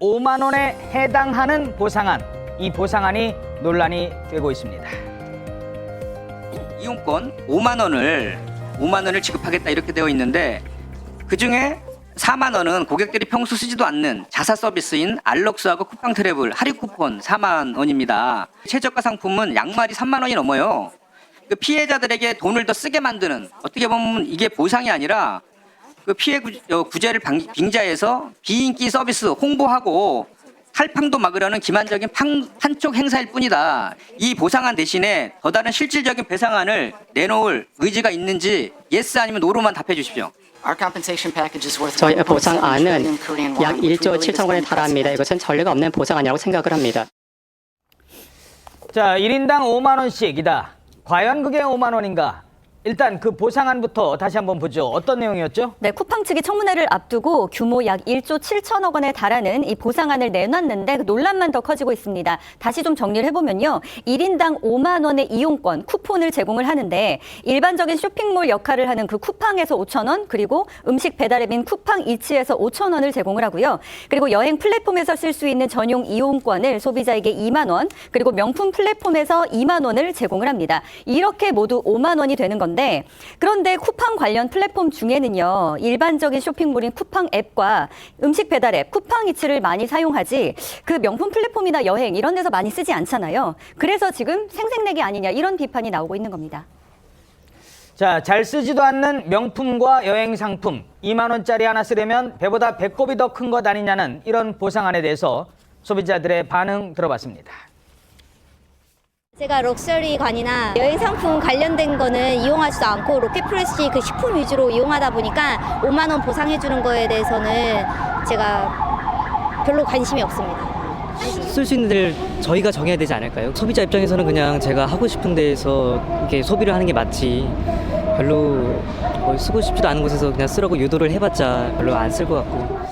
5만 원에 해당하는 보상안, 이 보상안이 논란이 되고 있습니다. 이용권 5만 원을 지급하겠다 이렇게 되어 있는데 그중에 4만 원은 고객들이 평소 쓰지도 않는 자사 서비스인 알럭스하고 쿠팡 트래블 할인 쿠폰 4만 원입니다. 최저가 상품은 양말이 3만 원이 넘어요. 그 피해자들에게 돈을 더 쓰게 만드는, 어떻게 보면 이게 보상이 아니라 그 피해 구제를 빙자해서 비인기 서비스 홍보하고 탈팡도 막으려는 기만적인 판촉 행사일 뿐이다. 이 보상안 대신에 더 다른 실질적인 배상안을 내놓을 의지가 있는지 예스 아니면 노로만 답해 주십시오. 저희 보상안은 약 1조 7천 원에 달합니다. 이것은 전례가 없는 보상안이라고 생각을 합니다. 자, 1인당 5만 원씩이다. 과연 그게 5만 원인가? 일단 그 보상안부터 다시 한번 보죠. 어떤 내용이었죠? 네, 쿠팡 측이 청문회를 앞두고 규모 약 1조 7천억 원에 달하는 이 보상안을 내놨는데 그 논란만 더 커지고 있습니다. 다시 좀 정리를 해보면요. 1인당 5만 원의 이용권, 쿠폰을 제공을 하는데 일반적인 쇼핑몰 역할을 하는 그 쿠팡에서 5천 원, 그리고 음식 배달앱인 쿠팡 이츠에서 5천 원을 제공을 하고요. 그리고 여행 플랫폼에서 쓸 수 있는 전용 이용권을 소비자에게 2만 원, 그리고 명품 플랫폼에서 2만 원을 제공을 합니다. 이렇게 모두 5만 원이 되는 건데 그런데 쿠팡 관련 플랫폼 중에는요. 일반적인 쇼핑몰인 쿠팡 앱과 음식 배달 앱 쿠팡 이츠를 많이 사용하지 그 명품 플랫폼이나 여행 이런 데서 많이 쓰지 않잖아요. 그래서 지금 생색내기 아니냐 이런 비판이 나오고 있는 겁니다. 자, 잘 쓰지도 않는 명품과 여행 상품 2만 원짜리 하나 쓰려면 배보다 배꼽이 더 큰 것 아니냐는 이런 보상안에 대해서 소비자들의 반응 들어봤습니다. 제가 럭셔리관이나 여행 상품 관련된 거는 이용하지도 않고 로켓프레시 그 식품 위주로 이용하다 보니까 5만 원 보상해주는 거에 대해서는 제가 별로 관심이 없습니다. 쓸 수 있는 데를 저희가 정해야 되지 않을까요? 소비자 입장에서는 그냥 제가 하고 싶은 데에서 이렇게 소비를 하는 게 맞지 별로 쓰고 싶지도 않은 곳에서 그냥 쓰라고 유도를 해봤자 별로 안 쓸 것 같고.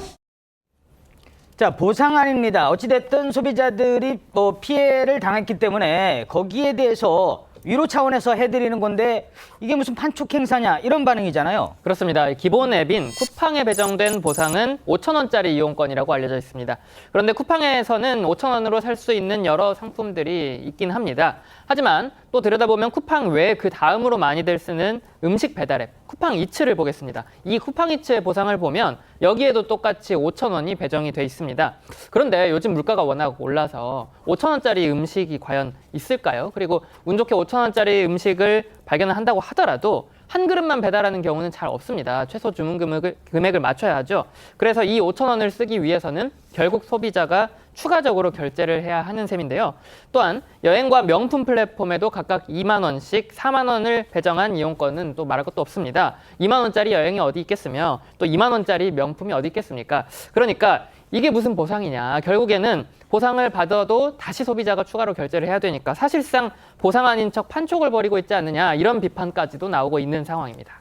자, 보상안입니다. 어찌됐든 소비자들이 피해를 당했기 때문에 거기에 대해서 위로 차원에서 해드리는 건데 이게 무슨 판촉 행사냐 이런 반응이잖아요. 그렇습니다. 기본 앱인 쿠팡에 배정된 보상은 5천 원짜리 이용권이라고 알려져 있습니다. 그런데 쿠팡에서는 5천 원으로 살 수 있는 여러 상품들이 있긴 합니다. 하지만 또 들여다보면 쿠팡 외에 그 다음으로 많이들 쓰는 음식 배달 앱 쿠팡 이츠를 보겠습니다. 이 쿠팡 이츠의 보상을 보면 여기에도 똑같이 5천 원이 배정이 돼 있습니다. 그런데 요즘 물가가 워낙 올라서 5천 원짜리 음식이 과연 있을까요? 그리고 운 좋게 5천 원짜리 음식을 발견을 한다고 하더라도 한 그릇만 배달하는 경우는 잘 없습니다. 최소 주문 금액을 맞춰야 하죠. 그래서 이 5천 원을 쓰기 위해서는 결국 소비자가 추가적으로 결제를 해야 하는 셈인데요. 또한 여행과 명품 플랫폼에도 각각 2만 원씩 4만 원을 배정한 이용권은 또 말할 것도 없습니다. 2만 원짜리 여행이 어디 있겠으며 또 2만 원짜리 명품이 어디 있겠습니까? 그러니까 이게 무슨 보상이냐. 결국에는 보상을 받아도 다시 소비자가 추가로 결제를 해야 되니까 사실상 보상 아닌 척 판촉을 벌이고 있지 않느냐 이런 비판까지도 나오고 있는 상황입니다.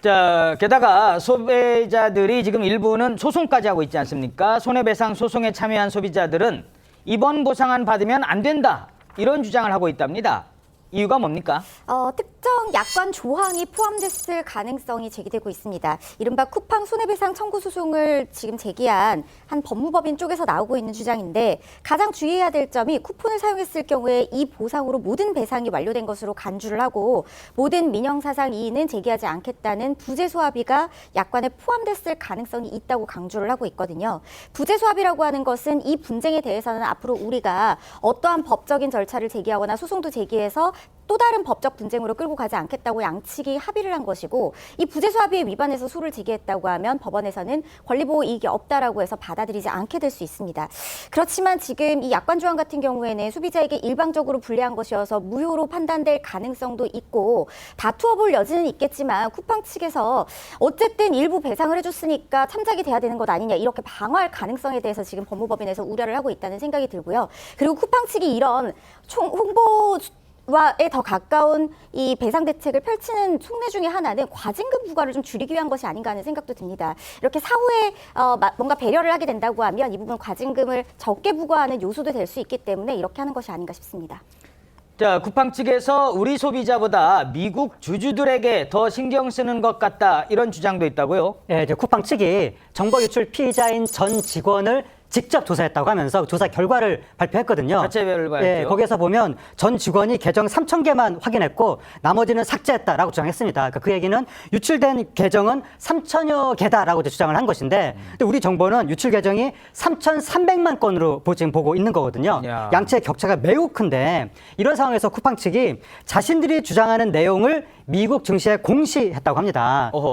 자, 게다가 소비자들이 지금 일부는 소송까지 하고 있지 않습니까? 손해배상 소송에 참여한 소비자들은 이번 보상안 받으면 안 된다 이런 주장을 하고 있답니다. 이유가 뭡니까? 특정 약관 조항이 포함됐을 가능성이 제기되고 있습니다. 이른바 쿠팡 손해배상 청구 소송을 지금 제기한 한 법무법인 쪽에서 나오고 있는 주장인데 가장 주의해야 될 점이 쿠폰을 사용했을 경우에 이 보상으로 모든 배상이 완료된 것으로 간주를 하고 모든 민형사상 이의는 제기하지 않겠다는 부재소합의가 약관에 포함됐을 가능성이 있다고 강조를 하고 있거든요. 부재소합의라고 하는 것은 이 분쟁에 대해서는 앞으로 우리가 어떠한 법적인 절차를 제기하거나 소송도 제기해서 또 다른 법적 분쟁으로 끌고 가지 않겠다고 양측이 합의를 한 것이고 이 부재소 합의에 위반해서 소를 제기했다고 하면 법원에서는 권리보호 이익이 없다라고 해서 받아들이지 않게 될 수 있습니다. 그렇지만 지금 이 약관 조항 같은 경우에는 소비자에게 일방적으로 불리한 것이어서 무효로 판단될 가능성도 있고 다투어볼 여지는 있겠지만 쿠팡 측에서 어쨌든 일부 배상을 해줬으니까 참작이 돼야 되는 것 아니냐 이렇게 방어할 가능성에 대해서 지금 법무법인에서 우려를 하고 있다는 생각이 들고요. 그리고 쿠팡 측이 이런 홍보 와에 더 가까운 이 배상 대책을 펼치는 속내 중에 하나는 과징금 부과를 좀 줄이기 위한 것이 아닌가 하는 생각도 듭니다. 이렇게 사후에 뭔가 배려를 하게 된다고 하면 이 부분 과징금을 적게 부과하는 요소도 될 수 있기 때문에 이렇게 하는 것이 아닌가 싶습니다. 자, 쿠팡 측에서 우리 소비자보다 미국 주주들에게 더 신경 쓰는 것 같다 이런 주장도 있다고요? 네, 쿠팡 측이 정보 유출 피의자인 전 직원을 직접 조사했다고 하면서 조사 결과를 발표했거든요. 자체별로 발표. 예, 거기에서 보면 전 직원이 계정 3,000개만 확인했고 나머지는 삭제했다라고 주장했습니다. 그러니까 그 얘기는 유출된 계정은 3,000여 개다라고 주장을 한 것인데 근데 우리 정보는 유출 계정이 3,300만 건으로 지금 보고 있는 거거든요. 야. 양측의 격차가 매우 큰데 이런 상황에서 쿠팡 측이 자신들이 주장하는 내용을 미국 증시에 공시했다고 합니다. 어허.